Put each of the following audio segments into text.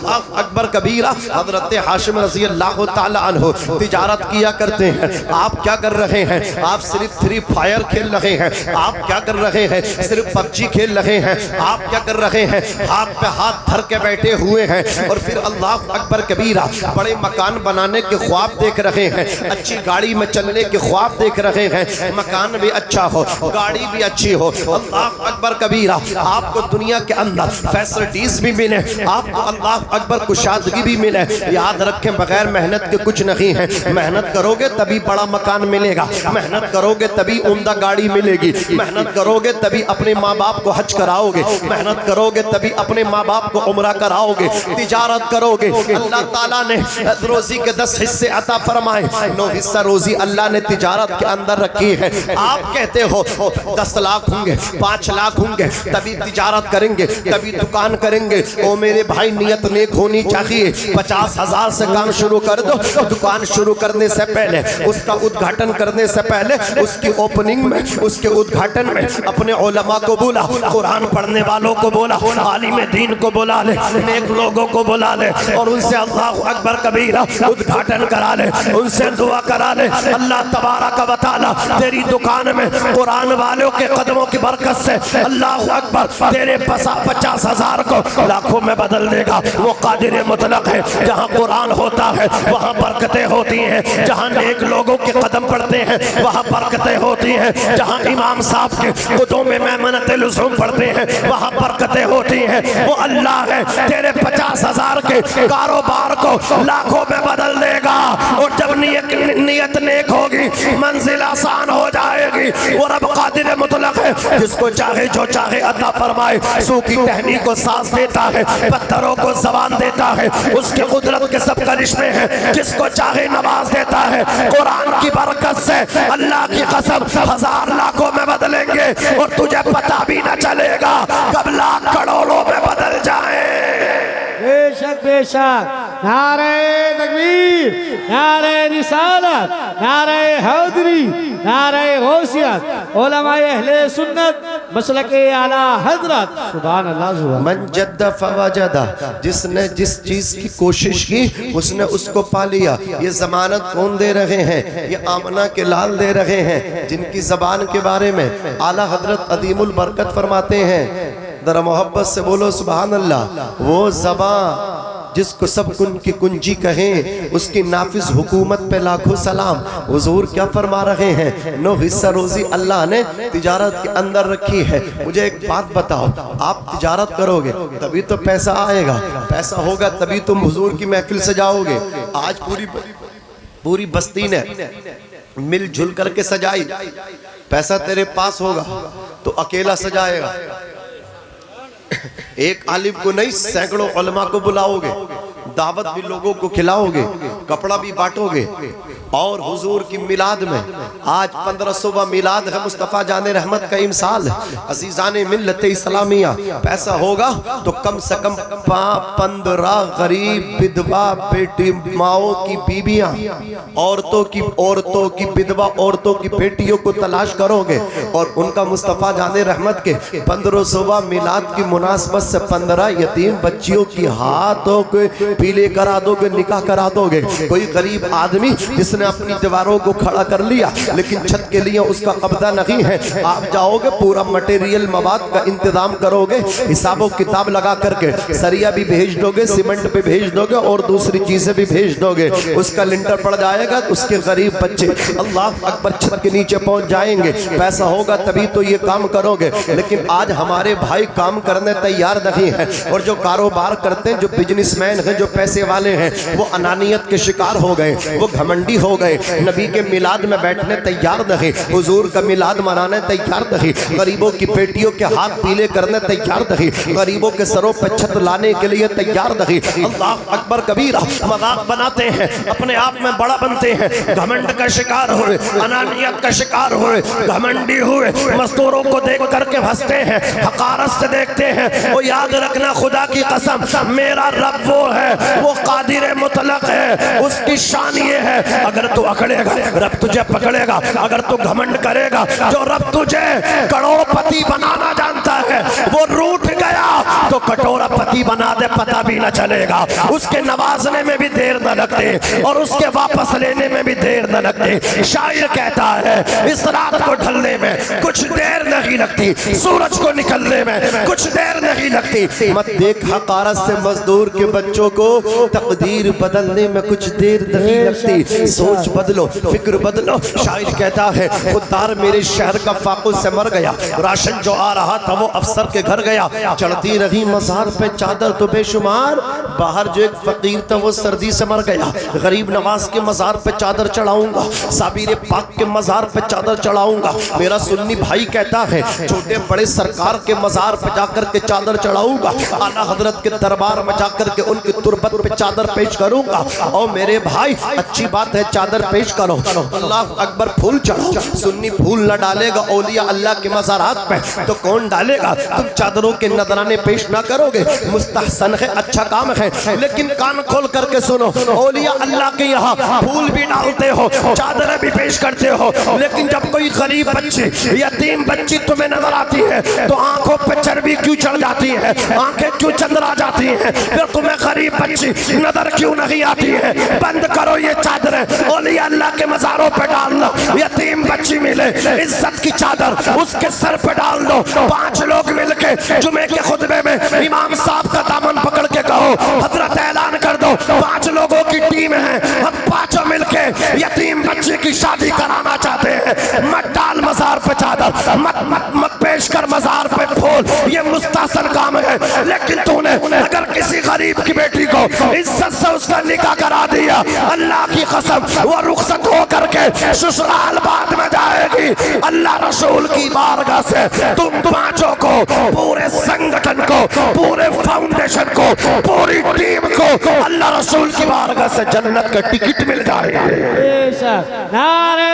अल्लाह अकबर कबीरा। हजरत हाशिम रज़ी अल्लाह ताला अन्हु तिजारत किया करते हैं। आप क्या कर रहे हैं? आप सिर्फ फ्री फायर खेल रहे हैं। आप क्या कर रहे हैं? सिर्फ पबजी खेल रहे हैं। आप क्या कर रहे हैं? हाथ पे हाथ धर के बैठे हुए हैं और फिर अल्लाह अकबर कबीरा बड़े मकान बनाने के ख्वाब देख रहे हैं, अच्छी गाड़ी में चलने के ख्वाब देख रहे हैं, मकान भी अच्छा हो, गाड़ी भी अच्छी हो। अल्लाह अकबर कबीरा आपको दुनिया के अंदर फैसिलिटीज भी मिले, आपको अल्लाह अकबर कुशादगी भी मिले। याद रखें बगैर मेहनत के कुछ नहीं है। मेहनत करोगे तभी बड़ा मकान मिलेगा, मेहनत करोगे तभी उम्दा गाड़ी मिलेगी, मेहनत करोगे तभी अपने माँ बाप को हज कराओगे, मेहनत करोगे तभी अपने माँ बाप को उम्रा कराओगे, तिजारत करोगे। अल्लाह ताला ने रोजी के 10 हिस्से अता फरमाए, 9 हिस्सा रोजी अल्लाह ने तिजारत के अंदर रखी है। आप कहते हो 10 लाख होंगे, 5 लाख होंगे तभी तिजारत करेंगे, तभी दुकान करेंगे। ओ मेरे भाई नियत नेक होनी चाहिए। 50,000 से काम शुरू कर दो। दुकान शुरू करने से पहले, उसका उद्घाटन करने से पहले, उसकी ओपनिंग में, उसके उद्घाटन में अपने उलमा को बोला, कुरान पढ़ने वालों को बोला, आलिम दीन को बुला ले, नेक लोगों को बुला ले और उनसे अल्लाह अकबर कबीरा उद्घाटन करा ले, उनसे दुआ करा ले। अल्लाह तबारक व तआला तेरी दुकान में कुरान वालों के कदमों की बरकत से अल्लाह अकबर तेरे 50,000 को लाखों में बदल देगा। वो कादिर मुतलक है। जहाँ कुरान होता है वहाँ बरकतें होती हैं, जहाँ नेक लोगों के कदम पड़ते हैं वहाँ बरकतें होती हैं, जहाँ इमाम साहब के खुदों में मैमनत लुज़ूम पढ़ते हैं वहाँ बरकतें होती हैं। वो अल्लाह है तेरे 50,000 के कारोबार को लाखों में बदल देगा। और जब नियत नेक होगी मंजिल आसान हो जाएगी। वो रब कादिर मुतलक है, जिसको चाहे जो चाहे अता फरमाए। सूखी टहनी को सांस देता है, पत्थरों को ज़बान देता है, उसके कुदरत के सब करिश्मे हैं। जिसको चाहे नवाज देता है। कुरान की बरकत से अल्लाह की कसम 1000 लाखों में बदलेंगे और तुझे पता भी न चलेगा कब लाख करोड़ों में बदल जाए। बेशक बेशक। नारे तकबीर, नारे रिसालत, नारे हैदरी, नारे गौसियत, उलमाए अहले सुन्नत मसलके आला हजरत। सुभान अल्लाह। सुभान मन जद्दा फवजदा, जिसने जिस चीज की कोशिश की उसने उसको पा लिया। ये जमानत कौन दे रहे हैं? ये आमना के लाल दे रहे हैं, जिनकी जबान के बारे में आला हजरत अदीमुल बरकत फरमाते हैं। जरा मोहब्बत से बोलो सुभान अल्लाह। वो ज़बान जिसको सब कुन की कुंजी कहें, उसकी नाफिज हुकूमत पे लाखों सलाम। हुजूर क्या फरमा रहे हैं? 9 हिस्सा रोजी अल्लाह ने तिजारत के अंदर रखी है। मुझे एक बात बताओ, आप तिजारत करोगे तभी तो पैसा आएगा, पैसा होगा तभी तुम हुजूर की महफिल सजाओगे। आज पूरी बस्ती ने मिलजुल करके सजाई, पैसा तेरे पास होगा तो अकेला सजाएगा। एक आलिम को नहीं, सैकड़ों उलमा को बुलाओगे, दावत भी लोगों को खिलाओगे, कपड़ा भी बांटोगे। और हुजूर की मिलाद में आज 1500वां मिलाद है, मुस्तफ़ा जाने रहमत का इमसाल। अज़ीज़ाने मिल्लत इस्लामिया, पैसा होगा तो कम से कम 15 गरीब विधवा बेटी माओं की बीबियां, औरतों की विधवा औरतों की बेटियों को तलाश करोगे और उनका मुस्तफ़ा जाने रहमत के 1500वां मिलाद की मुनासबत से 15 यतीम बच्चियों की हाथों के पीले करा दोगे, निकाह करा दोगे। कोई गरीब आदमी जिसने अपनी दीवारों को खड़ा कर लिया लेकिन छत के लिए उसका कब्जा नहीं है, आप जाओगे पूरा मटेरियल मवाद का इंतजाम करोगे, हिसाबो किताब लगा करके सरिया भी भेज दोगे, सीमेंट पे भेज दोगे और दूसरी चीजें भी भेज दोगे। उसका लिंटर पड़ जाएगा, उसके गरीब बच्चे अल्लाह अकबर छत के नीचे पहुंच जाएंगे। पैसा होगा तभी तो ये काम करोगे। लेकिन आज हमारे भाई काम करने तैयार नहीं है और जो कारोबार करते हैं, जो बिजनेसमैन हैं, जो पैसे वाले हैं, वो अनानियत के शिकार हो गए, वो घमंडी हो गए। नबी के मिलाद में बैठने तैयार नहीं, हुजूर का मिलाद मनाने तैयार नहीं, गरीबों की बेटियों के हाथ पीले करने तैयार नहीं, गरीबों के सरों पर छत लाने के लिए तैयार नहीं। अल्लाह अकबर कबीरा। मजाक बनाते हैं, अपने आप में बड़ा बनते हैं, घमंड का शिकार हुए, अनानियत का शिकार हुए, घमंडी हुए, मजदूरों को देख करके हंसते हैं, हकारत से देखते हैं। वो याद रखना, खुदा की कसम, मेरा रब वो है, वो कादिर मुतलक है, उसकी शान ये है, अगर तू अकड़ेगा रब तुझे पकड़ेगा। अगर तू घमंड करेगा, जो रब तुझे करोड़पति बनाना जानता है वो रूठ गया तो कटोरा पति बना दे पता भी न चलेगा, उसके नवाजने में भी देर न लगती और उसके वापस लेने में भी देर न लगती। शायर कहता है इस रात को ढलने में कुछ देर नहीं लगती, सूरज को निकलने में कुछ देर नहीं लगती। मत देख हकारत से मजदूर के बच्चों को, तकदीर बदलने में कुछ देर नहीं लगती। सोच बदलो, फिक्र बदलो। शायर कहता है खुददार मेरे शहर का फाकुल से मर गया, राशन जो आ रहा था वो अफसर के घर गया, चढ़ती रही मजार पे चादर तो बेशुमार, बाहर जो एक फकीर था वो सर्दी से मर गया। गरीब नवाज के मजार पे चादर चढ़ाऊंगा, साबिर पाक के मजार पे चादर चढ़ाऊंगा। मेरा सुन्नी भाई कहता है छोटे बड़े सरकार के मजार पे जाकर के चादर चढ़ाऊंगा, आला हजरत के दरबार में जाकर के उनकी तुरबत पे चादर पेश करूंगा। और मेरे भाई अच्छी बात है चादर पेश करो, अल्लाह अकबर फूल चढ़ाओ। सुन्नी फूल न डालेगा औलिया अल्लाह के मज़ारात पे तो कौन डालेगा? तुम चादरों के नजराने पेश ना करोगे, मुस्तहसन है, अच्छा काम है, लेकिन कान खोल करके सुनो, औलिया अल्लाह के यहाँ फूल भी डालते हो, चादरें भी पेश करते हो, लेकिन जब कोई गरीब बच्ची, यतीम बच्ची तुम्हें नजर आती है तो आंखों पे चर्बी क्यों चढ़ जाती है, आंखें क्यों चंद्रा जाती हैं? फिर तुम्हें गरीब बच्ची नजर क्यों नहीं आती है? बंद करो ये चादरें, औलिया अल्लाह के मज़ारों पे डाल दो। यतीम बच्ची मिले इज्जत की चादर उसके सर पे डाल दो। 5 लोग मिलके जुमे के खुतबे में इमाम साहब का दामन पकड़ के कहो हजरत ऐलान कर दो 5 लोगों की टीम है, हम 5 मिलके यतीम बच्ची की शादी कराना चाहते हैं। मत डाल मजार पे चादर, मत मत मत पेश कर मजार पे फूल, ये मुस्तहसन काम है। लेकिन तूने अगर किसी गरीब की बेटी को इज्जत से उसका निकाह करा दिया, अल्लाह की कसम वो रुखसत हो करके ससुराल बाद में जाएगी। अल्लाह रसूल की बारगाह से तुम 5 को, पूरे संगठन को, पूरे फाउंडेशन को, पूरी टीम को अल्लाह रसूल की बारगाह से जन्नत का टिकट मिल जाएगा। नारे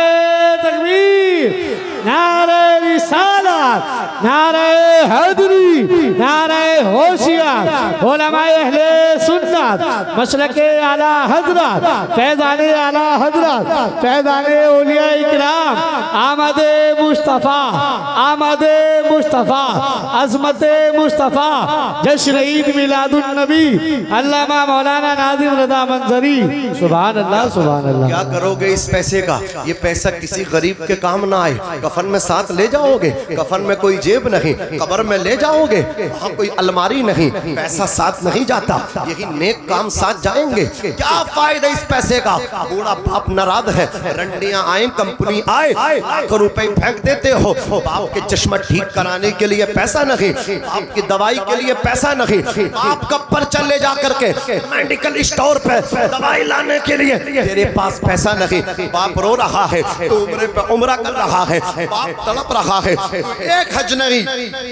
तकबीर, नारे रिसालत, नारे हैदरी, नारे होशियार, उलमाए अहले सुन्नत, मसलके आला हजरत, फैज़ाने आला हजरत, फैज़ाने औलिया इकराम, आमदे मुस्तफ़ा, आमदे मुस्तफ़ा, अज़मते मुस्तफ़ा, जश्न ईद मिलादुन नबी, अल्लामा मौलाना नाज़िम रज़ा मंजरी। सुभान अल्लाह, सुभान अल्लाह। क्या करोगे इस पैसे का? ये पैसा किसी गरीब के काम ना आए। कफन में साथ ले जाओगे, कफन में कोई जेब नहीं, कब्र में ले जाओगे वहाँ कोई अलमारी नहीं, पैसा साथ नहीं जाता, यही नेक काम साथ जाएंगे। क्या फायदा इस पैसे का? बूढ़ा बाप नाराज है, रंडियां आए, कंपनी आए, लाखों रुपए फेंक देते हो, बाप के चश्मा ठीक कराने के लिए पैसा नहीं, बाप की दवाई के लिए पैसा नहीं, बाप का पर्चा ले जा करके मेडिकल स्टोर पे दवाई लाने के लिए तेरे पास पैसा नहीं। बाप रो रहा है, तू उम्रे पे उम्रा कर रहा है, बाप तड़प रहा है, एक हज नहीं,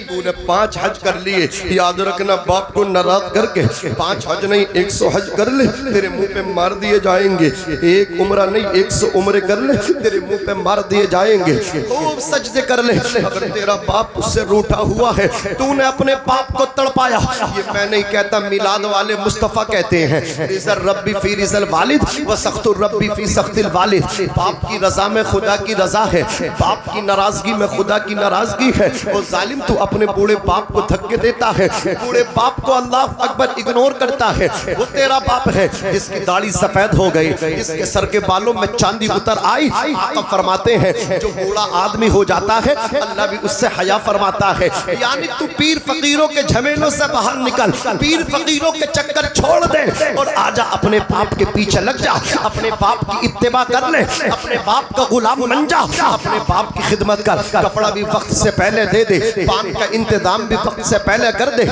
तूने 5 हज कर लिए। याद रखना बाप को नाराज करके 5 हज नहीं 100 हज कर ले, तेरे मुंह पे मार दिए जाएंगे। एक उम्रा नहीं 100 उम्रे कर ले, तेरे मुंह पे मार दिए जाएंगे। खूब सजदे कर ले। अगर तेरा बाप उससे रूठा हुआ है, तूने अपने बाप को तड़पाया, ये मैं नहीं कहता, मिलाद वाले मुस्तफ़ा कहते हैं, रिज़ल रब्बी फी रिज़ल वालिद व सख्तुर रब्बी फी सख्तिल वालिद। बाप की रजा में खुदा की रजा है, बाप की नाराजगी में खुदा की नाराजगी है। वो जालिम तू अपने बूढ़े बाप को धक्के देता है, बूढ़े बाप को अल्लाह अकबर इग्नोर करता है। वो तेरा बाप है जिसकी दाढ़ी सफेद हो गई, जिसके सर के बालों में चांदी उतर आई। आका फरमाते हैं जो बूढ़ा आदमी हो जाता है अल्लाह भी उससे हया फरमाता है। यानी तू पीर फकीरों के झमेलों से बाहर निकल, पीर फकीरों के चक्कर छोड़ दे और आजा अपने बाप के पीछे लग जा, अपने बाप की इत्तिबा कर ले, अपने बाप का गुलाम बन जा, अपने बाप की खिदमत कर। कपड़ा भी वक्त से पहले दे दे, पान का इंतजाम भी वक्त से पहले कर दे,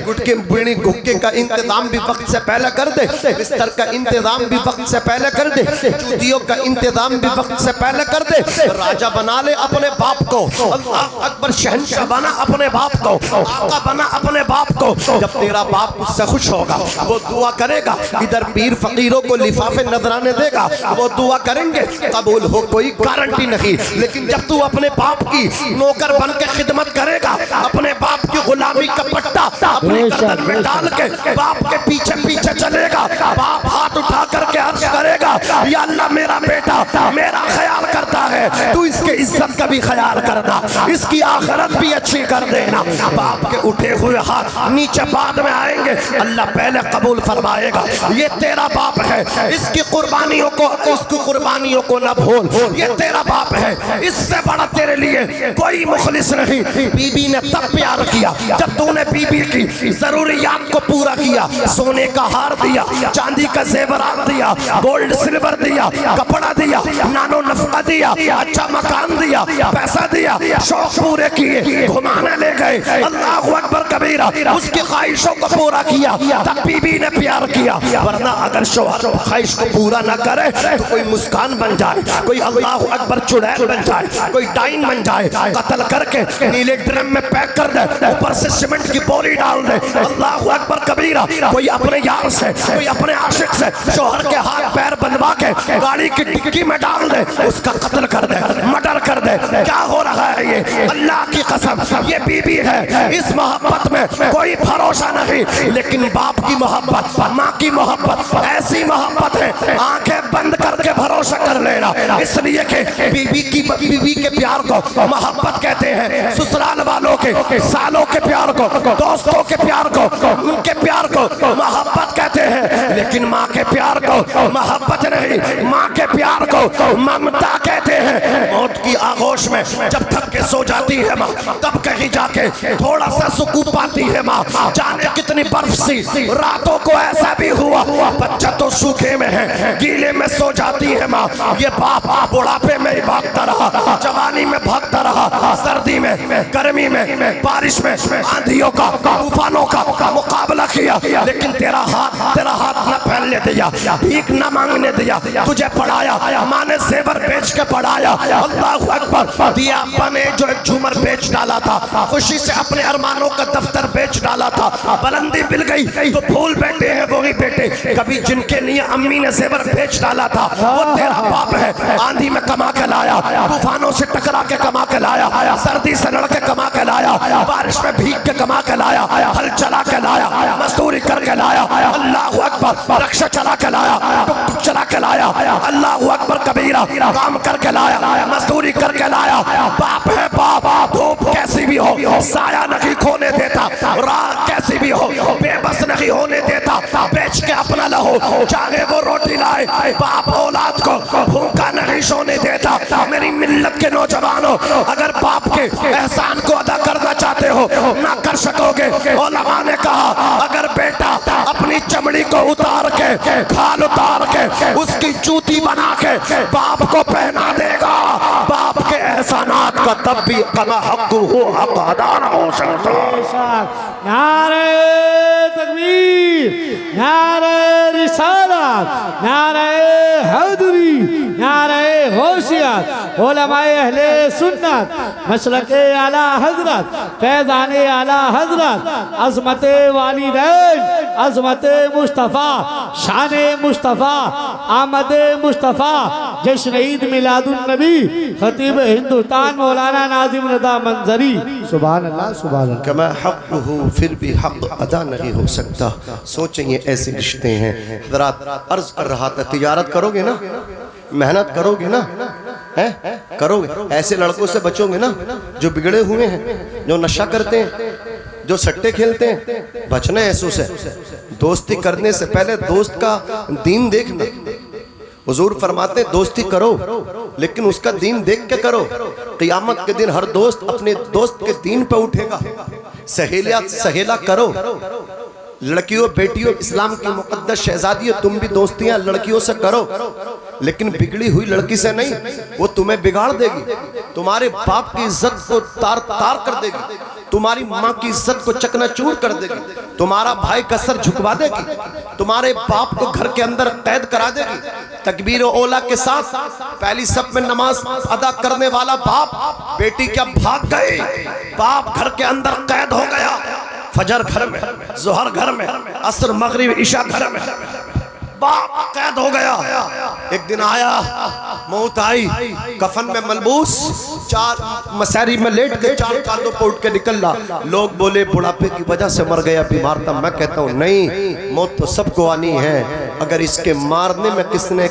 गुटके बीड़ी गुक्के का इंतजाम भी वक्त से पहले कर दे, बिस्तर का इंतजाम भी वक्त से पहले कर दे, जूतियों का इंतजाम भी वक्त से पहले कर दे। राजा बना ले अपने बाप को, अल्लाह अकबर शहंशाह बना अपने बाप को, आका बना अपने बाप को। जब तेरा बाप उससे खुश होगा वो दुआ करेगा, इधर पीर फकीरों को लिफाफे नजराने देगा, वो दुआ करेंगे, कबूल हो कोई गारंटी नहीं। लेकिन जब तू अपने बाप की नौकर बन के खिदमत करेगा, अपने बाप की गुलामी का पट्टा अपने गर्दन में डाल के बाप के पीछे पीछे चलेगा, बाप हाथ उठा करके अर्ज करेगा, या अल्लाह मेरा बेटा मेरा ख्याल करता आता है तू इसके इज्जत का भी ख्याल करना, इसकी आखिरत भी अच्छी कर देना। बाप के उठे हुए हाथ नीचे बाद में आएंगे, अल्लाह पहले कबूल फरमाएगा। ये तेरा बाप है, इसकी कुर्बानियों को न भूल, ये तेरा बाप है, इससे बड़ा तेरे लिए कोई मुखलिस नहीं। बीबी ने तब प्यार किया जब तूने बीबी की जरूरियात को पूरा किया, सोने का हार दिया, चांदी का जेवरात दिया, गोल्ड सिल्वर दिया, कपड़ा दिया, नानो नफका दिया, अच्छा मकान दिया, पैसा दिया, शौक पूरे किए, घुमाने ले गए, अल्लाहु अकबर कबीरा, उसकी ख्वाहिशों को पूरा किया, तब बीबी ने प्यार किया। वरना अगर शौहर ख्वाहिश को पूरा न करे तो कोई मुस्कान बन जाए, कोई अल्लाहु अकबर चुड़ैल बन जाए, कोई डाइन बन जाए, कत्ल करके नीले ड्रम में पैक कर दे, ऊपर से सीमेंट की बोरी डाल दे, अल्लाहु अकबर कबीरा। कोई अपने यार से, कोई अपने आशिक से शौहर के हाथ पैर बंधवा के गाड़ी की डिक्की में डाल दे, उसका कत्ल कर दे, मर्डर कर दे। क्या हो रहा है ये? अल्लाह की कसम, ये बीबी है, इस मोहब्बत में कोई भरोसा नहीं। लेकिन बाप की मोहब्बत, माँ की मोहब्बत ऐसी मोहब्बत है, आंखें बंद करके भरोसा कर लेना। इसलिए कि बीबी के प्यार को मोहब्बत कहते हैं, ससुराल वालों के, सालों के प्यार को, दोस्तों के प्यार को, उनके प्यार को मोहब्बत कहते हैं। लेकिन माँ के प्यार को मोहब्बत नहीं, माँ के प्यार को ममता कहते हैं। मौत की आगोश में जब थक के सो जाती है माँ, तब कहीं जाके थोड़ा सा सुकून पाती है माँ। जाने कितनी बर्फ सी रातों को ऐसा भी हुआ, बच्चा तो सूखे में है, गीले में सो जाती है माँ। ये बाप बुढ़ापे में भागता रहा, जवानी में भागता रहा, सर्दी में, गर्मी में, बारिश में, आंधियों का, तूफानों का मुकाबला किया। लेकिन तेरा हाथ न फैलने दिया, भीख न मांगने दिया, तुझे पढ़ाया, माँ ने जेवर बेच के पढ़ाया। अल्लाहु अकबर। दिया बने जो एक झूमर बेच डाला था, खुशी से अपने अरमानों का दफ्तर बेच डाला था, बुलंदी मिल गई तो फूल बैठे हैं वही बेटे। कभी जिनके लिए अम्मी ने जेवर बेच डाला था वो तेरा बाप है। आंधी में कमा के लाया, तूफानों से टकरा के कमा के लाया, सर्दी से लड़ के कमा के लाया, बारिश में भीग के कमा के लाया, हल चला के लाया, मजदूरी करके लाया। अल्लाहु अकबर। रक्षा चला के लाया, टुक टुक चला के लाया, अल्लाहु अकबर कबीरा। काम करके लाया, मजदूरी करके लाया। बाप है बाप। धूप कैसी भी हो साया नहीं खोने देता, रात कैसी भी हो बेबस नहीं होने देता, बेच के अपना लहू चाहे वो रोटी लाए। बाप औलाद को भूखा नहीं सोने देता। मेरी मिल्लत के नौजवानों, अगर बाप के एहसान को अदा करना चाहते हो ना कर सकोगे। उलमा ने कहा अगर बेटा अपनी चमड़ी को उतार के, खाल उतार के, उसकी जूती बना के बाप को पहना देगा, बाप के एहसानात का तब भी कमा हक हो, हक अदा ना हो सकता। नारे तकबीर, नारे रिसालत, नारे हैदरी, नारे होशियात। उलमाए अहले सुन्नत, मसलके आला हजरत, फैज़ाने आला हजरत, अज़मते वालिदैन, अज़मते मुस्तफ़ा, शाने मुस्तफ़ा, आमदे मुस्तफ़ा, जश्न ईद मिलादुन नबी, खतीब हिंदुस्तान मौलाना नाज़िम रज़ा मंजरी। सुभान अल्लाह, सुभान अल्लाह। कमा हक हो फिर भी हक अदा नहीं हो सकता। सोचें ये ऐसे रिश्ते हैं। हज़रात अर्ज कर रहा था, तिजारत करोगे ना, मेहनत करोगे ना, हैं करोगे, ऐसे लड़कों से बचोगे ना जो बिगड़े हुए हैं, जो नशा करते हैं, जो सट्टे खेलते हैं। बचना ऐसों से। दोस्ती करने से पहले दोस्त का दीन देखना। हुजूर फरमाते दोस्ती करो लेकिन उसका दीन देख के करो। क़यामत के दिन हर दोस्त अपने दोस्त के दीन पे उठेगा। सहेला करो। लड़कियों बेटियों, इस्लाम की मुक़द्दस शहजादियों, तुम भी दोस्तियां लड़कियों से करो, लेकिन बिगड़ी हुई लड़की से नहीं। वो तुम्हें बिगाड़ देगी, तुम्हारे बाप की इज्जत को तार तार कर देगी, तुम्हारी माँ की इज्जत को चकनाचूर कर देगी, तुम्हारा भाई का सर झुकवा देगी, तुम्हारे बाप को घर के अंदर कैद करा देगी। तकबीर ओला के साथ पहली सब में नमाज अदा करने वाला बाप, बेटी क्या भाग गई, बाप घर के अंदर कैद हो गया। फजर घर में, जोहर घर में, असर मगरिब इशा घर में, बाप कैद हो गया। एक दिन आया, मौत आई, कफन में मलबूस, चार मसारी में लेट के, चार कांधों पर उठ के निकल रहा। लोग बोले बुढ़ापे की वजह से मर गया, बीमार था। मैं कहता हूँ नहीं, मौत तो सबको आनी है, अगर इसके मारने में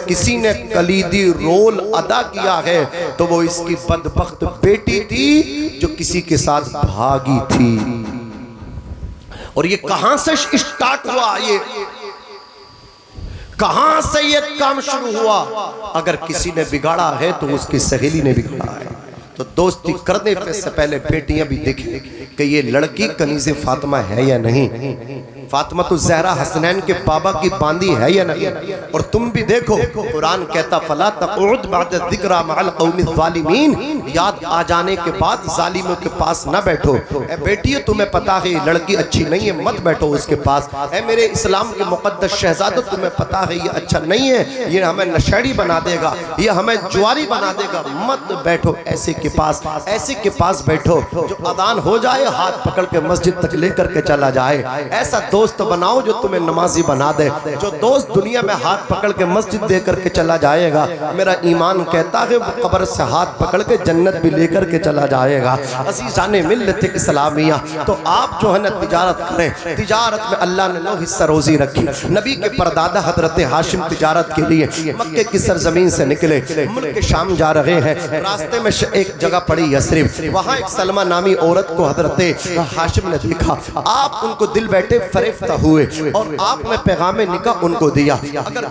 किसी ने कलीदी रोल अदा किया है तो वो इसकी बदबख्त बेटी थी जो किसी के साथ भागी थी। और ये कहां से स्टार्ट हुआ, ये कहां से ये काम शुरू हुआ? अगर किसी ने बिगाड़ा है तो उसकी सहेली ने बिगाड़ा है। तो दोस्ती करने से पहले बेटियां भी देखें कि ये लड़की कनीज़े फातिमा है या नहीं, फातिमा तो ज़हरा हसनैन के बाबा की बांदी है या नहीं। और तुम भी देखो, कुरान कहता फला तक़उद बअद ज़िक्रा मअल क़ौमि ज़ालिमीन, याद आ जाने के बाद जालिमों के पास न बैठो। ए बेटियों, तुम्हें पता है ये लड़की अच्छी नहीं है, मत बैठो उसके पास। ए मेरे इस्लाम के मुक़द्दस शहज़ादों, तुम्हें पता है ये अच्छा नहीं है, ये हमें नशेड़ी बना देगा, ये हमें जुआरी बना देगा, मत बैठो ऐसे के पास। ऐसे के पास बैठो जो अदान हो जाए हाथ पकड़ के मस्जिद तक लेकर के चला जाए। ऐसा दोस्त बनाओ जो तुम्हें नमाजी बना दे। जो दोस्त दुनिया में हाथ पकड़ के मस्जिद दे करके चला जाएगा, मेरा ईमान कहता है वो कब्र से हाथ पकड़ के जन्नत भी लेकर के चला जाएगा। अज़ीज़ाने मिल्लत इस्लामिया, तो आप जो है ना तिजारत करें। तिजारत में अल्लाह ने लो हिस्सा रोजी रखी। नबी के परदादा हजरत हाशिम तिजारत के लिए मक्के की सरजमीन से निकले, मुल्क शाम जा रहे हैं। रास्ते में एक जगह पड़ी यस्रिब, वहाँ एक सलमा नामी औरत को हजरत हाशिम ने देखा। आप उनको दिल बैठे फरेफ्ता हुए और आपने पैगाम निकाह उनको दिया। अगर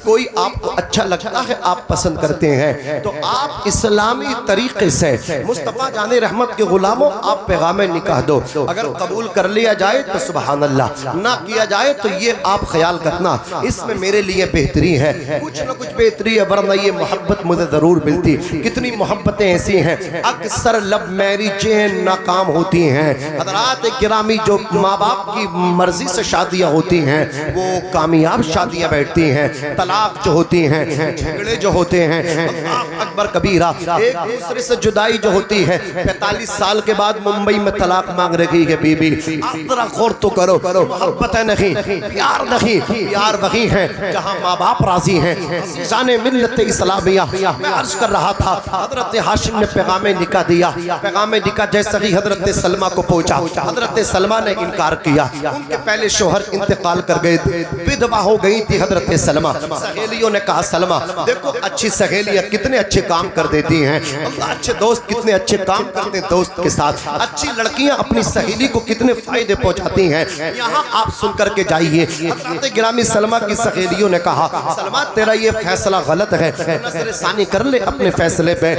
कोई आपको अच्छा लगता है, आप पसंद करते हैं, तो आप इस्लामी तरीके से मुस्तफ़ा जाने रहमत के गुलामों आप पैगाम निकाह दो। अगर कबूल कर लिया जाए तो सुबहान अल्लाह, ना किया जाए तो ये आप ख्याल करना इसमें मेरे लिए बेहतरी है, कुछ ना कुछ बेहतरी है, वरना ये मोहब्बत मुझे ज़रूर मिलती। कितनी मोहब्बतें ऐसी हैं अक्सर लव मैरिजें नाकाम होती हैं। हज़रात गिरामी, जो माँ बाप की मर्जी से शादियाँ होती हैं वो कामयाब शादियाँ बैठती हैं। तलाक जो होती हैं, झगड़े जो होते हैं, अल्लाह अकबर कबीरा, एक दूसरे से जुदाई जो होती है। 45 साल के बाद मुंबई में तलाक मांग रही है बीबी। आप जरा गौर तो करो, मोहब्बत नहीं, प्यार नहीं, प्यार वही है जहाँ माँ बाप राजी हैं। जाने मिल्लत इस्लामिया, मैं अर्ज कर रहा था, हजरत हाशिम ने पैगाम निकाह दिया। पैगाम निकाह जैसे ही हजरत सलमा को पहुंचा, हजरत सलमा ने इनकार किया। उनके पहले शोहर इंतकाल कर गए थे, विधवा हो गई थी हजरत सलमा। सहेलियों ने कहा सलमा देखो, अच्छी सहेलियां कितने अच्छे काम कर देती हैं, अच्छे दोस्त कितने अच्छे काम करते हैं दोस्त के साथ, अच्छी लड़कियां अपनी सहेली को कितने फायदे पहुंचाती हैं, यहाँ आप सुन करके जाइए। हजरत गिरामी सलमा की सहेलियों ने कहा सलमा तेरा ये फैसला गलत है, नज़रसानी कर ले अपने फैसले पे।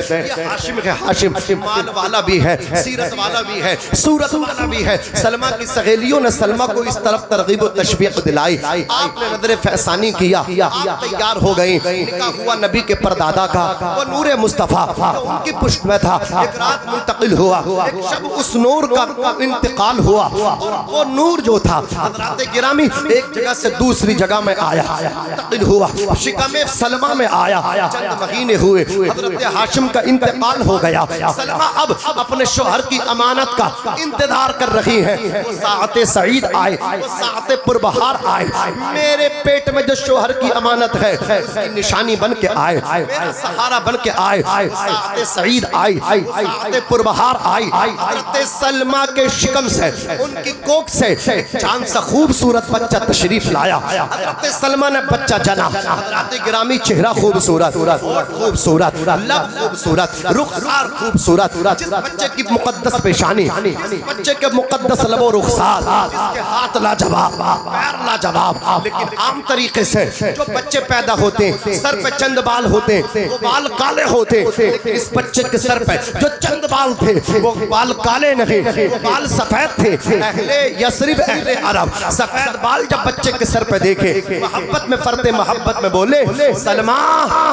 हाशिम है, हाशिम माल वाला भी है, सीरत वाला भी है, सूरत वाला भी है। सलमा की सहेलियों ने सलमा को इस तरफ तरगीब और तशवीक दिलाई। आपने नजर फैसानी किया, आप तैयार हो गई। निकाह हुआ नबी के परदादा का, वो नूरे मुस्तफ़ा जो उनकी पुष्ट में था। एक रात मुंतकिल हुआ, एक शब उस नूर का इंतकाल हुआ। वो नूर जो था हज़रत गिरामी एक जगह से दूसरी जगह में आया, मुंतकिल हुआ, शिकमे सलमा में आया। चंद महीने हुए, हज़रत हाशिम का इंतकाल हो गया। सलमा अब अपने शोहर की अमानत का इंतजार कर रही है। वो साअते सईद आए, वो साअते पुरबहार आए, मेरे पेट में जो शोहर की अमानत है उसकी निशानी बन के आए, मेरा सहारा बन के आए। साअते सईद आई, साअते पुरबहार आई। हज़रत सलमा के शिकम से, उनकी कोख से चांद सा खूबसूरत बच्चा तशरीफ लाया। हज़रत सलमा ने बच्चा जना। हज़रत गिरामी चेहरा खूबसूरत, खूबसूरत, लब खूबसूरत, रुखसार खूबसूरत, जिस बच्चे की मुकद्दस पेशानी, जिस बच्चे के मुकद्दस लबो रुखसार, जिसके हाथ लाजवाब, पैर लाजवाब। लेकिन आम तरीके से जो बच्चे पैदा होते हैं सर पे चंद बाल होते, वो बाल काले होते। लेकिन इस बच्चे के सर पे जो चंद बाल थे वो बाल काले नहीं, वो बाल सफेद थे। अहले यस्रिब, अहले अरब सफेद बाल जब बच्चे के सर पे देखे, मोहब्बत में फरते मोहब्बत में बोले सलमा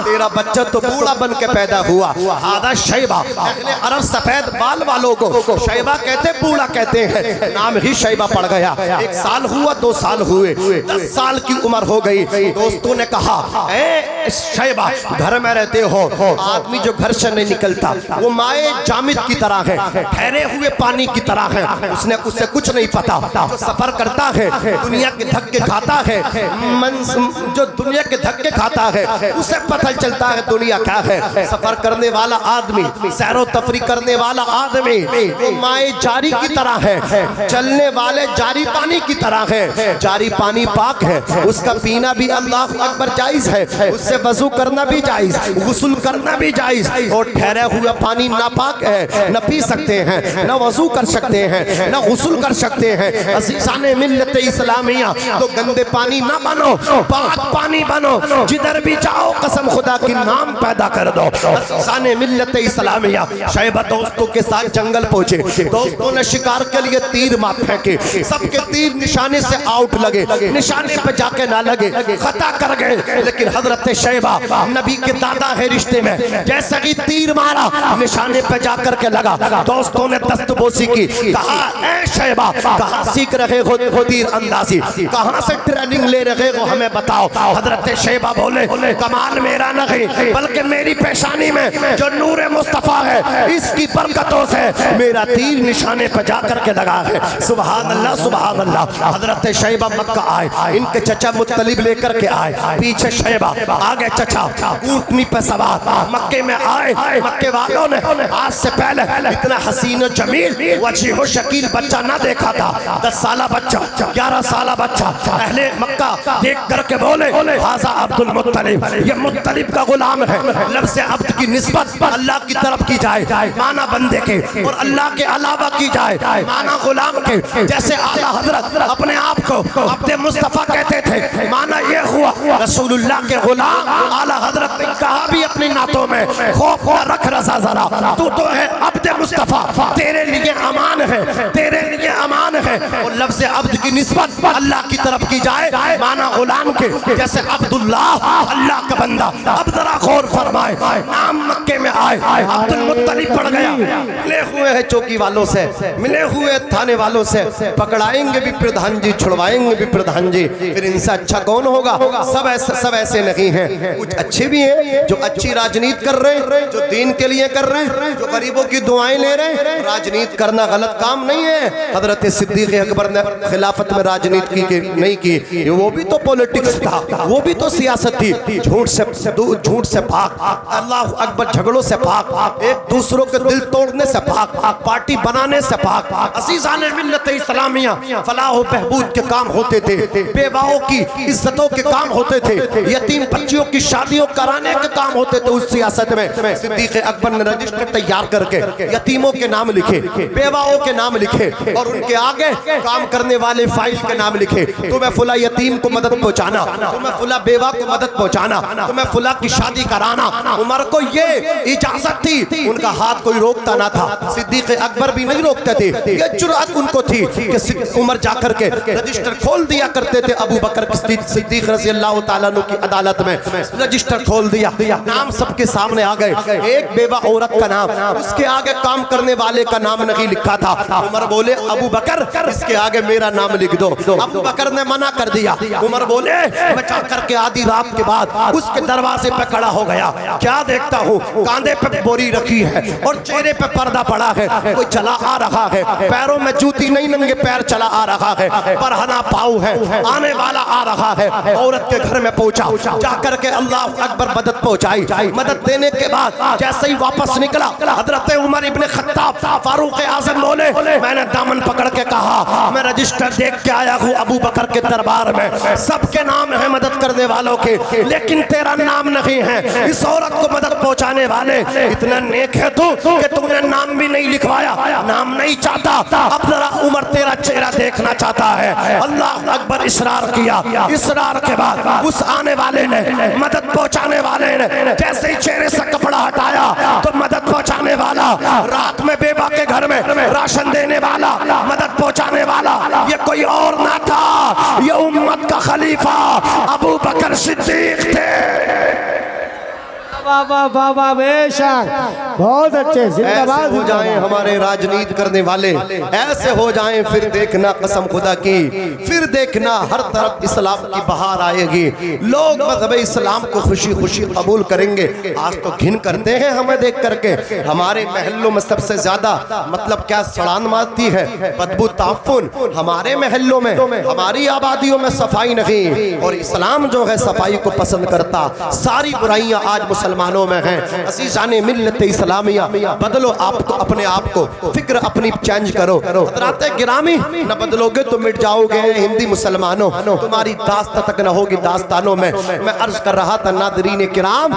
तेरा बच्चा तो बूढ़ा बन के पैदा हुआ। आधा शैबा, अहले अरब सफेद बाल वालों को शैबा कहते, बूढ़ा कहते हैं। नाम ही शैबा पड़ गया। 1 साल हुआ, 2 साल हुए, 10 साल की उम्र हो गई। दोस्तों ने कहा शैबा घर में रहते हो, आदमी जो घर से नहीं निकलता वो माए जामिद की तरह है, ठहरे हुए पानी की तरह है, उसने उससे कुछ नहीं पता। जो सफर करता है दुनिया के धक्के खाता है, जो दुनिया के धक्के खाता है उसे पता चलता है दुनिया क्या है। सफर करने वाला आदमी, सैरो तफरी करने वाला आदमी वो माए जारी की तरह है, चलने वाले जारी पानी की तरह है। जारी पानी पाक है, उसका पीना भी अल्लाह अकबर जायज है, उससे वजू करना भी जायज, गुस्ल करना भी जायज। और ठहरा हुआ पानी नापाक है, न पी सकते हैं, न वजू कर सकते हैं, न गुस्ल कर सकते हैं। अज़ीज़ाने मिल्लत इस्लामिया, तो गंदे पानी ना बनो, पाक पानी बनो, जिधर भी जाओ कसम खुदा की नाम पैदा कर दो। अज़ीज़ाने मिल्लत इस्लामिया, शैबा दोस्तों के साथ जंगल पहुंचे, दोस्तों ने शिकार के लिए तीर मार फेंके, सबके तीर निशाने से आउट लगे, निशाने पे जाके ना लगे, खता कर गए। लेकिन हजरत शैबा नबी के दादा है रिश्ते में, जैसे ही तीर मारा निशाने पे जाकर के लगा, दोस्तों ने दस्तबोसी की, कहा ऐ शैबा कहाँ सीख रहे हो तीर अंदाजी, कहाँ से ट्रेनिंग ले रहे हो हमें बताओ। हजरत शैबा बोले कमाल मेरा नहीं बल्कि मेरी पेशानी में जो नूर मुस्तफा है इसकी बरकतों से मेरा तीर निशाने पे जाकर के लगा है। सुभान अल्लाह सुभान अल्लाह। हजरत शैबा मक्का आए, इनके चचा मुत्तलिब लेकर के आए, पीछे शैबा, आगे चचा ऊंटनी पे सवार मक्के में आए। मक्के वालों ने आज से पहले इतना हसीन जमील वजीह शकील बच्चा ना देखा था। 10 साला बच्चा, 11 साला बच्चा, अहले मक्का देख करके बोले हाजा अब्दुल मुत्तलिब, ये मुत्तलिब का गुलाम है। लफ्ज़ अब्द की निस्बत अल्लाह की तरफ की जाए माना बंदे के, और अल्लाह के अलावा की जाए माना गुलाम के। जैसे आला हजरत अपने आप को अब्दे मुस्तफा कहते थे, माना ये हुआ रसूलुल्लाह के गुलाम। आला हजरत ने कहा भी अपनी नातों में, खौफ न रख रज़ा जरा, तू तो है अब्दे मुस्तफा, तेरे लिए अमान है, तेरे लिए अमान है। और लफ्ज़ अब्द की निस्बत अल्लाह की तरफ की जाए माना गुलाम के। जैसे अब्दुल्लाह अल्लाह का बंदा। अब जरा गौर फरमाए, नाम मक्के में आए, अब्दुल मुत्तलिब पड़ गया। मिले हुए हैं चौकी वालों से, मिले हुए थाने वालों से, पकड़ाएंगे भी प्रधान जी, छुड़वाएंगे भी प्रधान जी, फिर इनसे अच्छा कौन होगा। सब ऐसे नहीं हैं, कुछ अच्छे भी हैं जो अच्छी राजनीति कर रहे हैं, जो दीन के लिए कर रहे हैं, जो गरीबों की दुआएं ले रहे हैं। राजनीति करना गलत काम नहीं है। हजरत सिद्दीक अकबर ने खिलाफत में राजनीति की नहीं की, वो भी तो पॉलिटिक्स था, वो भी तो सियासत थी। झूठ से पाक, अल्लाह अकबर झगड़ों से पाक, एक दूसरों के दिल तोड़ने से पाक, पार्टी बनाने से पाक। अज़ीज़ाने मिल्लत इस्लामिया, फलाह बहबूद के काम होते थे, बेवाओं की इज्जतों के काम होते थे, यतीम बच्चियों की शादियों कराने के काम होते थे। उस सियासत में सिद्दीक अकबर ने रजिस्टर तैयार करके यतीमों के नाम लिखे, बेवाओं के नाम लिखे, और उनके आगे काम करने वाले फाइल के नाम लिखे। तुम्हें फुला यतीम को मदद पहुंचाना, तुम्हें फुला बेवा को मदद पहुंचाना, तुम्हें फुला की शादी कराना। उमर को ये इजाजत थी, उनका हाथ कोई रोकता ना था, सिद्दीक अकबर भी नहीं रोकते थे। ये जुर्अत उनको थी कि उमर जाकर के रजिस्टर खोल दिया करते थे। अबू बकर सिद्दीक रज़ी अल्लाह तआला अन्हु की अदालत में रजिस्टर खोल दिया, नाम सबके सामने आ गए। एक बेवा औरत का नाम, उसके आगे काम करने वाले का नाम नहीं लिखा था। उमर बोले अबू बकर इसके आगे मेरा नाम लिख दो। अबू बकर ने मना कर दिया। उमर बोले मैं जाकर के आधी रात के बाद उसके दरवाजे पे खड़ा हो गया, क्या देखता हूँ कांधे पे बोरी रखी है और चेहरे पे पर्दा पड़ा है, कोई चला आ रहा है, पैरों में जूती नहीं, नंगे पैर चला आ रहा है, परहना पाऊ है, आने वाला आ रहा है। औरत के घर में पहुंचा, जाकर के अल्लाह अकबर मदद पहुंचाई। मदद देने के बाद जैसे ही वापस निकला, हजरत उमर इब्ने खत्ताब फारूक आजम बोले मैंने दामन पकड़ के कहा मैं रजिस्टर देख के आया हूँ अबू बकर के दरबार में, सबके नाम है मदद करने वालों के, लेकिन तेरा नाम नहीं है। इस औरत को मदद पहुंचाने वाले इतना नेक है तू कि तूने नाम भी नहीं लिखवाया, नाम नहीं चाहता। अब जरा उमर तेरा चेहरा देखना चाहता है। अल्लाह अकबर इसरार किया। इसरार के बाद उस आने वाले ने, मदद पहुंचाने वाले ने जैसे ही चेहरे से कपड़ा हटाया तो मदद पहुंचाने वाला, रात में बेवा के घर में राशन देने वाला, मदद पहुंचाने वाला, ये कोई और ना था, ये उम्मत का खलीफा अबू बकर सिद्दीक थे। वाह वाह वाह बेशक, बहुत अच्छे, ऐसे जिंदाबाद हो जाएं हमारे राजनीति करने वाले, ऐसे हो जाएं, फिर देखना कसम खुदा की, फिर देखना हर तरफ इस्लाम की बहार आएगी। लोग मज़हब इस्लाम को खुशी खुशी कबूल करेंगे। आज तो घिन करते हैं हमें देख करके। हमारे महल्लों में सबसे ज्यादा मतलब क्या सड़ान मारती है, बदबू ताफुन। हमारे महल्लों में, हमारी आबादियों में सफाई नहीं, और इस्लाम जो है सफाई को पसंद करता। सारी बुराइयां आज मुसलमानों में हैं। अज़ीज़ाने मिल्लत इस्लामिया, बदलो आप तो अपने आप को, फिक्र अपनी चेंज करो। हज़रात गिरामी, न बदलोगे तो मिट जाओगे हिंदी मुसलमानों, तुम्हारी दास्ता तक न होगी दास्तानों में। मैं अर्ज कर रहा था नादरीन किराम,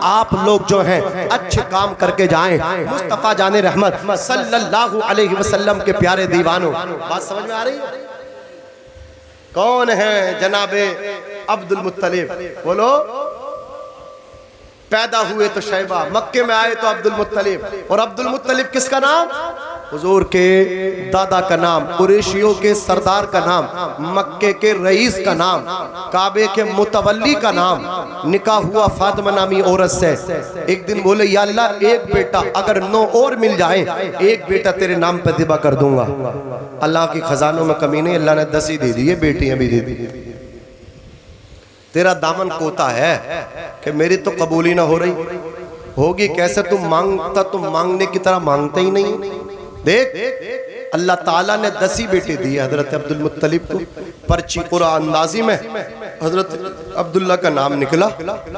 आप लोग जो हैं अच्छे काम करके जाएं। मुस्तफ़ा जाने रहमत सल्लल्लाहु अलैहि वसल्लम के प्यारे दीवानों, बात समझ में आ रही है? कौन है जनाबे अब्दुल मुत्तलिब? बोलो। पैदा हुए तो शैबा, मक्के में आए तो अब्दुल मुत्तलिब। और अब्दुल मुत्तलिब किसका नाम? हुजूर के दादा का नाम, कुरैशियों के सरदार का नाम, मक्के के रईस का नाम, काबे के मुतवल्ली का नाम। निकाह हुआ फातिमा नामी औरत से। एक दिन बोले या अल्लाह, एक बेटा अगर 9 और मिल जाए, एक बेटा तेरे नाम पे ज़िबा कर दूंगा। अल्लाह की खजानों में कमी नहीं, अल्लाह ने 10 ही दे दी, बेटियां भी दे दी। तेरा दामन कोता है कि मेरी तो कबूली ना हो रही, होगी कैसे? तुम मांगता, तुम मांगने की तरह मांगते ही नहीं। देख अल्लाह ताला ने 10 ही बेटे दिए हजरत अब्दुल मुत्तलिब को। पर्ची कुरान अंदाजी में हजरत अब्दुल्ला का नाम निकला,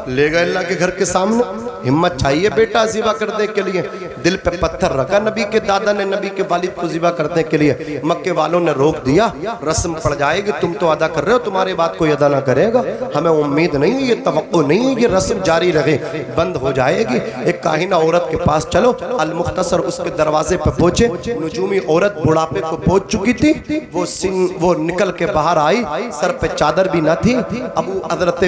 ले गए अल्लाह के घर के सामने। हिम्मत चाहिए बेटा ज़िबा करने के लिए, दिल पे पत्थर रखा नबी के दादा ने, नबी के वालिद को ज़िबा करने के लिए। मक्के वालों ने रोक दिया, रस्म पड़ जाएगी, तुम तो अदा कर रहे हो, तुम्हारी बात कोई अदा ना करेगा। हमें उम्मीद नहीं है, ये तवक्को नहीं है, ये रस्म जारी रहे, बंद हो जाएगी। एक काहिना औरत के पास चलो। अल मुख्तसर उसके दरवाजे पे पहुंचे। नजूमी औरत बुढ़ापे को पहुंच चुकी थी। वो निकल के बाहर आई, सर पे चादर भी ना थी। अबू हजरत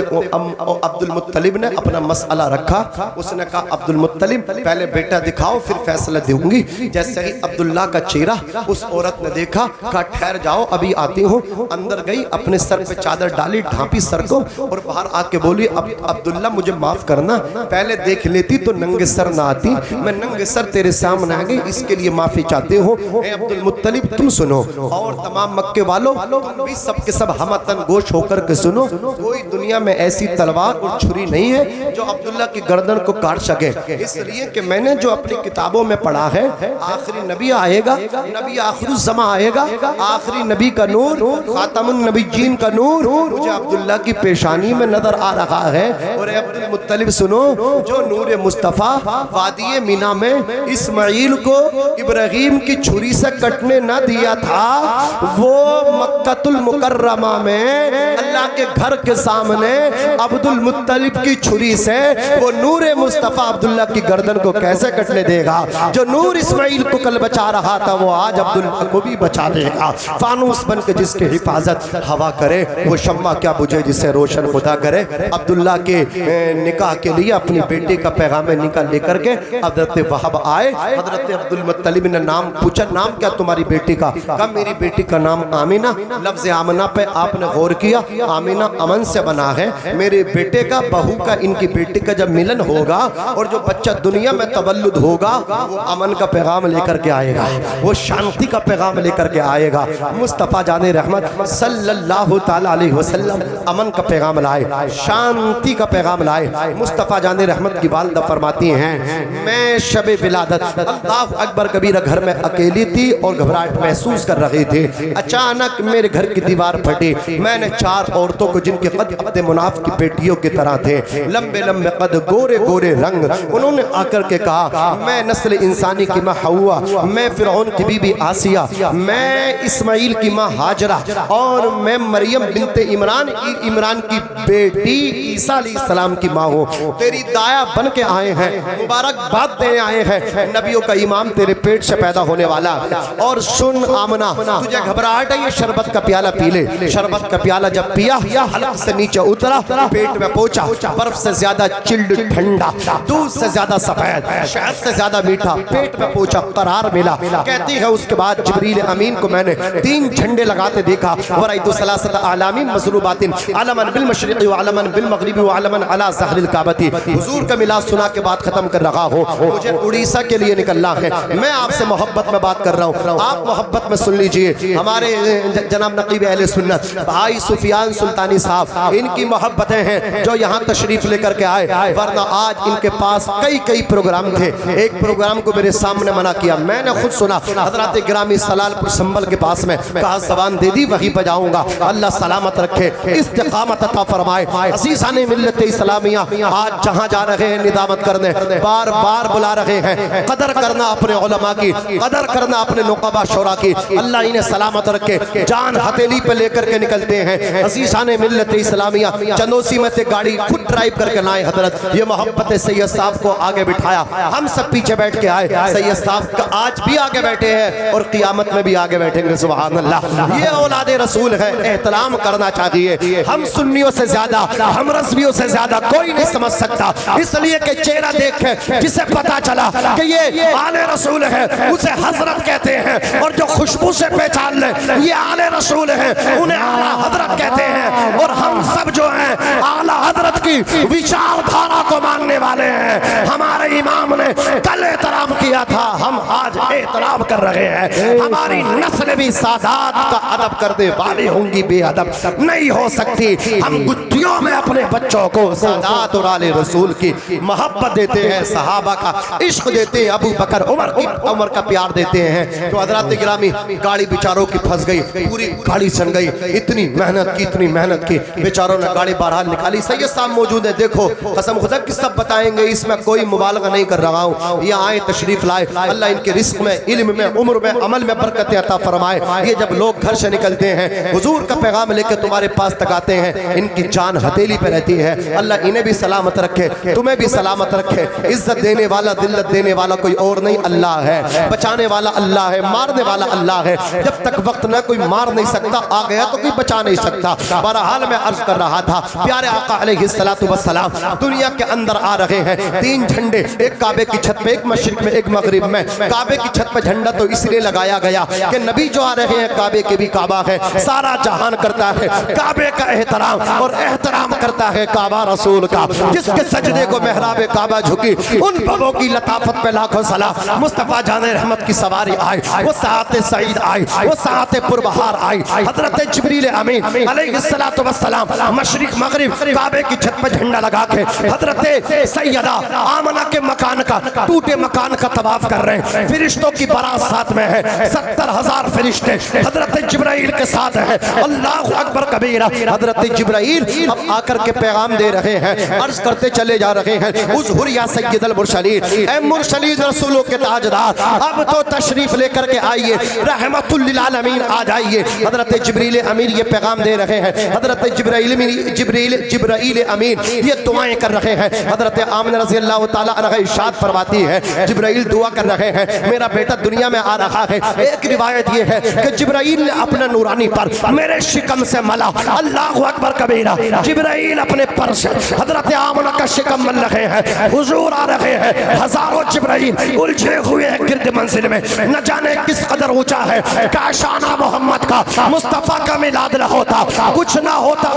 अब्दुल मुत्तलिब ने अपना मसला रखा। उसने कहा अब्दुल मुत्तलिब पहले बेटा दिखाओ, फिर फैसला दूंगी। जैसे ही अब्दुल्ला का चेहरा उस औरत ने देखा, कहा ठहर जाओ अभी आती हूँ। अंदर गई, अपने सर पे चादर डाली, ढांपी सर को, और बाहर आके बोली अब्दुल्ला मुझे माफ करना, पहले देख लेती तो नंगे सर ना आती। मैं नंगे सर तेरे सामने आ गई, इसके लिए माफी चाहती हूँ। अब्दुल मुत्तलिब तुम सुनो, और तमाम मक्के वालों तुम भी सबके सब हमतन गोश होकर के सुनो। कोई दुनिया में ऐसी तलवार और छुरी नहीं है जो अब्दुल्ला की गर्दन को काट सके। इसलिए कि मैंने जो अपनी किताबों में पढ़ा है, आखिरी नबी आएगा, नबी आखिरुज़्ज़मा आएगा, आखिरी नबी का नूर, खातमुन नबीय्यीन का नूर मुझे अब्दुल्ला की पेशानी में नजर आ रहा है। और अब्दुल मुत्तलिब सुनो, जो नूर मुस्तफ़ा वादी मीना में इस्माइल को इब्राहिम की छुरी से कटने न दिया था, वो मक्कतुल मुकर्रमा में अल्लाह के घर के सामने अब्दुल मुत्तलिब की छुरी से वो नूर मुस्तफ़ा अब्दुल्ला की गर्दन को कैसे कटने देगा? जो नूर इस्माइल को कल बचा रहा था, वो आज अब्दुल्ला को भी बचा देगा। फानूस बन के जिसकी हिफाजत हवा करे, वो शम्मा क्या बुझे जिसे रोशन खुदा करे। अब्दुल्ला के निकाह के लिए अपनी बेटी का पैगाम निकाह लेकर के हजरत वहाब आए। हजरत अब्दुल मुत्तलिब ने नाम पूछा, नाम क्या तुम्हारी बेटी का? कहा मेरी बेटी का नाम आमीना। लफ्ज़ आमना पे आपने गौर किया, आमीना अमन से बना है। मेरे बेटे का, बहू का, इनकी बेटी का जब मिलन होगा और जो बच्चा दुनिया में तवल्लुद होगा, वो अमन का पैगाम लेकर के आएगा, वो शांति का पैगाम लेकर के आएगा। मुस्तफ़ा जाने रहमत सल्लल्लाहु ताला अलैहि वसल्लम अमन का पैगाम लाए, शांति का पैगाम लाए। मुस्तफ़ा जाने रहमत की वालिदा फरमाती हैं, मैं शबे विलादत अल्लाहु अकबर कबीरा घर में अकेली थी और घबराहट महसूस कर रही थी। अचानक मेरे घर की दीवार फटी। मैंने 4 औरतों को, जिनके कद अपने मुनाफ की बेटियों की तरह थे, लंबे लंबे कद, गोरे गोरे रंग, उन्होंने आकर के कहा मैं नस्ल इंसानी की माँ हव्वा, मैं फिरौन की बीबी आसिया, मैं इस्माइल की माँ हाजरा, और मैं मरियम बिनते इमरान की बेटी ईसा अलैहिस्सलाम की माँ हूँ। तेरी दाया बन के आए हैं, मुबारकबाद देने आए हैं। नबियों का इमाम तेरे पेट से पैदा होने वाला। और सुन आमना, तुझे घबराहट है, ये शरबत का प्याला पी ले। शरबत का प्याला जब पिया, हलक से नीचे उतरा, पेट में पहुंचा, बर्फ से ज्यादा चिल्ड ठंडा, दूध से ज्यादा सफेद, शहद से ज्यादा ज्यादा मीठा, पेट में पहुंचा, करार मिला। कहती है उसके बाद जिब्रील अमीन को मैंने 3 झंडे लगाते देखा। वराइतु सलासत आलामीन मसरूबातिन अलमन बिल मशरिक़ी व अलमन बिल मग़रिबी व अलमन अला ज़हरिल काबती। हुजूर का मिलाद सुना के बाद खत्म कर रहा हो, मुझे उड़ीसा के लिए निकलना है। मैं आपसे मोहब्बत में बात कर रहा हूँ, आप मोहब्बत में सुन लीजिए। हमारे जनाब नकीब अहले सुन्नत भाई सुफियान सुल्तानी साहब, इनकी मोहब्बतें हैं जो यहाँ तशरीफ लेकर के आए, वरना आज इनके पास कई प्रोग्राम थे। एक प्रोग्राम को मेरे सामने मना किया, मैंने खुद सुना। हजरत ग्रामी सलालपुर संबल के पास में कहा ज़बान दे दी, वहीं पर जाऊंगा। अल्लाह सलामत रखे, इस्तिकामत अता फरमाए। अज़ीज़ाने मिल्लत इस्लामिया आज जहां जा रहे हैं निदामत करने, बार बार बुला रहे हैं। कदर करना अपने उलमा की, कदर करना अपने नुक़बा शोरा की। अल्लाह इन्हें सलामत रखे, जान हथेली पे लेकर के निकलते हैं। अज़ीज़ाने मिल्लत इस्लामिया चंदोसी में से गाड़ी खुद ड्राइव करके लाए हजरत। ये मोहब्बत सैयद साहब को आगे बिठाया, हम सब पीछे बैठ के आए। सैयद साहब आज भी आगे बैठे हैं और क़ियामत में भी आगे बैठेंगे। सुभान अल्लाह, ये औलादे रसूल है, एहतराम करना चाहिए। हम सुन्नियों से ज्यादा, हम रज़वियों से ज्यादा कोई नहीं समझ सकता, इसलिए कि चेहरा देख के जिसे पता चला कि ये आले रसूल है उसे हजरत कहते हैं, और जो खुशबू से पहचान ले ये आले रसूल है उन्हें आला हजरत कहते हैं। और हम सब जो हैं आला हजरत की विचारधारा को मानने वाले हैं। हमारे इमाम ने कल एहतराम किया था, हम आज एहतराम कर रहे हैं। हमारी नस्ल भी सादात का अदब करने वाली होंगी, बेअदब नहीं हो सकती। हम गुत्थियों में अपने बच्चों को सादात और आले रसूल की मोहब्बत देते हैं, सहाबा का इश्क देते हैं, अबू बकर उमर का प्यार देते हैं। तो हजरत गिरामी गाड़ी बेचारों की फंस गई, पूरी गाड़ी सन गई। इतनी मेहनत की बेचारों ने गाड़ी बहरहाल निकाली। सैयद साहब मौजूद है, देखो कसम खुदा की सब बताएंगे, इसमें कोई मुबालगा नहीं कर रहा हूँ। ये आए तशरीफ लाए, अल्लाह इनके रिस्क में, इल्म में, उम्र में, अमल में बरकत अता फरमाए। ये जब लोग घर से निकलते हैं हुजूर का पैगाम लेकर तुम्हारे पास तक आते हैं, इनकी जान हथेली पे रहती है। अल्लाह इन्हें भी सलामत रखे, तुम्हें भी सलामत रखे। इज्जत देने वाला, दिल्लत देने वाला कोई और नहीं, अल्लाह है। बचाने वाला अल्लाह है, मारने वाला अल्लाह है। जब तक वक्त न कोई मार नहीं सकता, आ गया तो कोई बचा नहीं सकता। बहरहाल मैं अर्ज कर रहा था, प्यारे आका अलैहिस्सलातु वस्सलाम दुनिया के अंदर आ रहे हैं। 3 झंडे, एक काबे की छत पे, एक मशरिक में, एक मगरिब में। काबे की छत पे झंडा तो इसलिए लगाया गया कि नबी जो आ रहे हैं, काबे के भी काबा है, सारा जहान करता है काबे का एहतराम, और एहतराम करता है काबा रसूल का। जिसके सजदे को मेहराबे काबा झुकी, उन बबों की लताफत पे लाखों सलाम। मुस्तफा जाने रहमत की सवारी आई, वो साते सईद आई, वो साते पुरबहार आई। हजरत जिब्रील अमीन अलैहिस्सलातु वस्सलाम मशरिक मगरिब काबे की छत पे झंडा लगा के हजरत सैयदा आमना के मकान का, टूटे मकान का तवाफ कर रहे हैं। फिरिश्तों की बारात साथ में है, 70,000 फरिश्ते हजरत जिब्राइल के साथ है। अल्लाहु अकबर कबीरा। हजरत जिब्राइल अब आकर के पैगाम दे रहे हैं, अर्ज करते चले जा रहे हैं, उज़हुर या सय्यदल मुरसलीन, ए मुरसलीन रसूलों के ताजदार, अब तो तशरीफ लेकर के आइए, रहमतुल लिल आलमीन आ जाइए। हजरत जिब्रील अमीन ये पैगाम दे रहे हैं। हजरत जिब्राइल अमीन ये दुआएं कर रहे हैं। हजरत आमिना रज़ी अल्लाह ताला अन्हा इरशाद फरमाती है, जिब्राइल दुआ कर रहे हैं, मेरा बेटा दुनिया में आ रहा है। एक रिवायत ये है कि जिब्राइल ने अपने नूरानी पर मेरे शिकम से मला। अल्लाहु अकबर कबीरा। जिब्राइल अपने पर से हजरत आमिना का शिकम मल रहे हैं। हुजूर आ रहे हैं, हजारों जिब्राइल उलझे हुए हैं गिरद मंजिल में, न जाने किस कदर ऊंचा है। काशाना मोहम्मद का, मुस्तफा का मिलाद न होता, कुछ ना होता।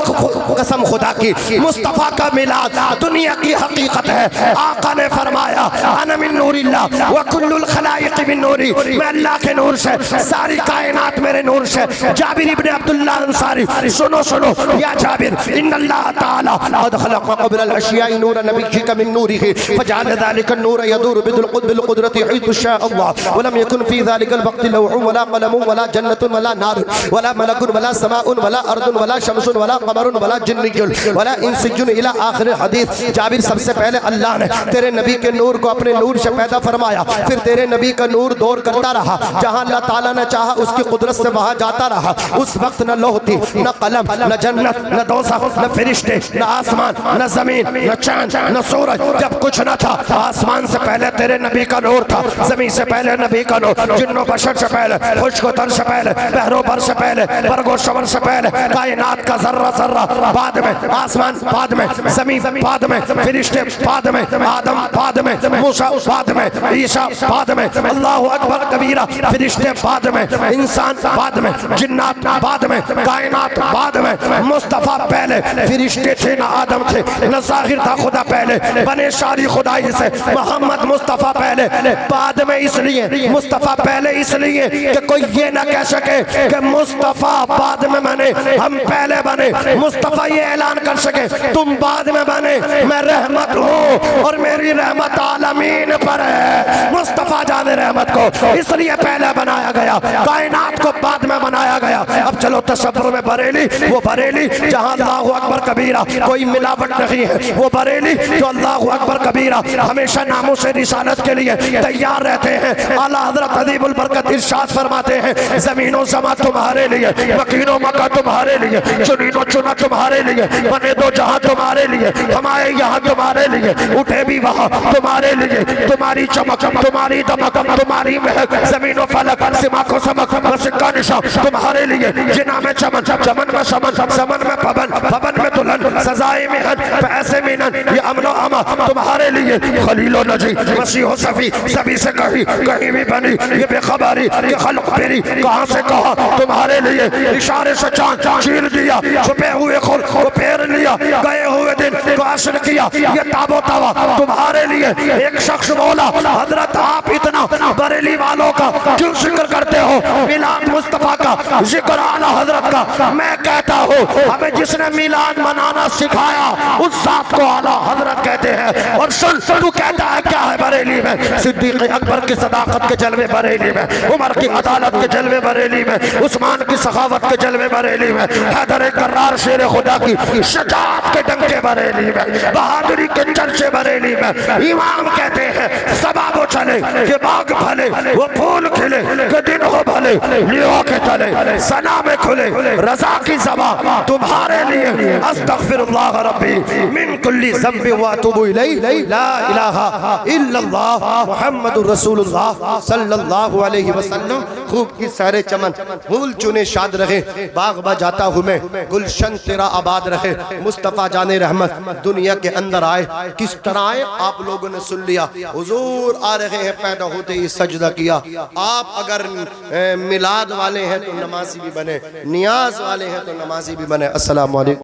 कसम खुदा की, मुस्तफा का मिलाद दुनिया की हकीकत है। आका ने फरमाया, अना मिन नूरिल्लाह व कुल्लुल खलाइक मिन नूरी, मैं अल्लाह के नूर से, सारी कायनात मेरे नूर से। जाबिर इब्न अब्दुल्लाह अंसारी, सुनो सुनो या जाबिर, इन्नल्लाह ताला क़द खलक़ क़ब्ल अल-अशियाइ नूरन नबिय्यिका मिन नूरिही फजअल ज़ालिका अन-नूर यदूरु बिल क़ुद्रति हिय्तु शाअ अल्लाह व लम यकुन फ़ी ज़ालिका अल-वक़्ति लौहुन वला क़लमुन वला जन्नतुन वला नारुन वला मलकुन वला समाउन वला अर्दुन वला शमसुन वला क़मरुन वला जिन्नियुन वला इंसियुन इला आखिर हदीस। जाबिर, सबसे पहले अल्लाह ने तेरे नबी के नूर को अपने नूर से पैदा फरमाया, फिर तेरे नबी का नूर दौर करता रहा, जहां अल्लाह ताला ने चाहा उसकी कुदरत से वहां जाता रहा। उस वक्त न लौह थी, न कलम, न जन्नत, न दोज़ख, न फरिश्ते, न आसमान न जमीन न चांद न सूरज, जब कुछ न था आसमान से पहले तेरे नबी का नूर था, जमीन से पहले नबी का नूर, जिन्नो बशर से पहले, खुश्क तर से पहले, बहरो पर से पहले, बरगो शमर से पहले, कायनात का जर्रा जर्रा बाद में, आसमान बाद में, जमीन बाद में, फरिश्ते बाद में, आदम बाद में, मूसा बाद में, ईसा बाद में, अल्लाह अकबर कबीरा, फरिश्ते बाद में, इंसान बाद में, जिन्नात बाद में, कायनात बाद में, मुस्तफा पहले, फरिश्ते थे ना आदम थे न जाहिर था खुदा पहले, बने सारी खुदाई से मोहम्मद मुस्तफा पहले, बाद में इसलिए मुस्तफा पहले इसलिए कि कोई ये ना कह सके कि मुस्तफा बाद में बने हम पहले बने, मुस्तफा ये ऐलान कर सके तुम बाद में बने, मैं रहमत हूँ और मेरी रहमत आलमीन पर है, मुस्तफा जाने रहमत को इसलिए पहले बनाया गया, कायनात को बाद में बनाया गया। अब चलो तसव्वुर में बरेली, वो बरेली जहाँ अल्लाहु अकबर कबीरा कोई मिलावट नहीं है, वो बरेली जो अल्लाहु अकबर कबीरा हमेशा नामों से रिसालत के लिए तैयार रहते हैं। आला हज़रत अदीबुल बरकत इरशाद फरमाते हैं, ज़मीनो ज़मा तुम्हारे लिए, मकीनो मक्का तुम्हारे लिए, चुनीनो चुना तुम्हारे लिए, बने दो जहां तुम्हारे लिए, हमारे यहाँ तुम्हारे लिए, उठे भी वहाँ तुम्हारे लिए, तुम्हारी चमक तुम्हारी दमक तुम्हारी महक, ज़मीनो फलक सिमा को समक सिक्का निशा तुम्हारे लिए, जिना में चमन चमन में समन समन में पवन पवन में दुल्हन सजाए मिहन पैसे मिनन, ये अमनो अमा तुम्हारे लिए, खलीलो नजी मसीहो सफी सभी से कहीं कहीं भी बनी, ये बेखबरी ये खल्क पेरी कहाँ से कहा तुम्हारे लिए, इशारे से चांद चीर दिया, छुपे हुए खुल को फेर लिया, गए हुए दिन को असर किया, ये ताबो तवा तुम्हारे लिए। एक शख्स बोला, हजरत आप इतना बरेली वालों का क्यों जिक्र करते हो, मिलाद मुस्तफा का जिक्र आला हजरत का, मैं कहता हूँ हमें जिसने मिलाद मनाना सिखाया उस जात को आला हजरत कहते हैं। और सुन तू कहता है क्या है बरेली में, सिद्दीक अकबर की सदाकत के जलवे बरेली में, उमर की अदालत के जलवे बरेली में, उस्मान की सखावत के जलवे बरेली में, हैदर कर्रार शेर खुदा की शजाअत के डंके बरेली में, बहादुरी के चर्चे बरेली में। इमाम कहते हैं सबा वो चले कि बाग फले, वो फूल खिले कि दिन हो भले, लियो के तले सना में खुले, रजा की ज़बा तुम्हारे लिए, अस्तगफिरुल्लाह रब्बी मिन कुल्ली ज़ंबि व अतूबु इलैहि, ला इलाहा इल्लल्लाह मुहम्मदुर रसूलुल्लाह सल्लल्लाहु अलैहि वसल्लम। खूब की सारे चमन फूल चुने शाद रहे, बाग बा जाता हूँ मैं, गुलशन तेरा आबाद रहे, मुस्तफ़ा जाने रहमत दुनिया के अंदर आए, किस तरह आए आप लोगों ने सुन लिया, हुजूर आ रहे हैं, पैदा होते ही सजदा किया। आप अगर मिलाद वाले हैं तो नमाजी भी बने, नियाज वाले हैं तो नमाजी भी बने। अस्सलाम वालेकुम।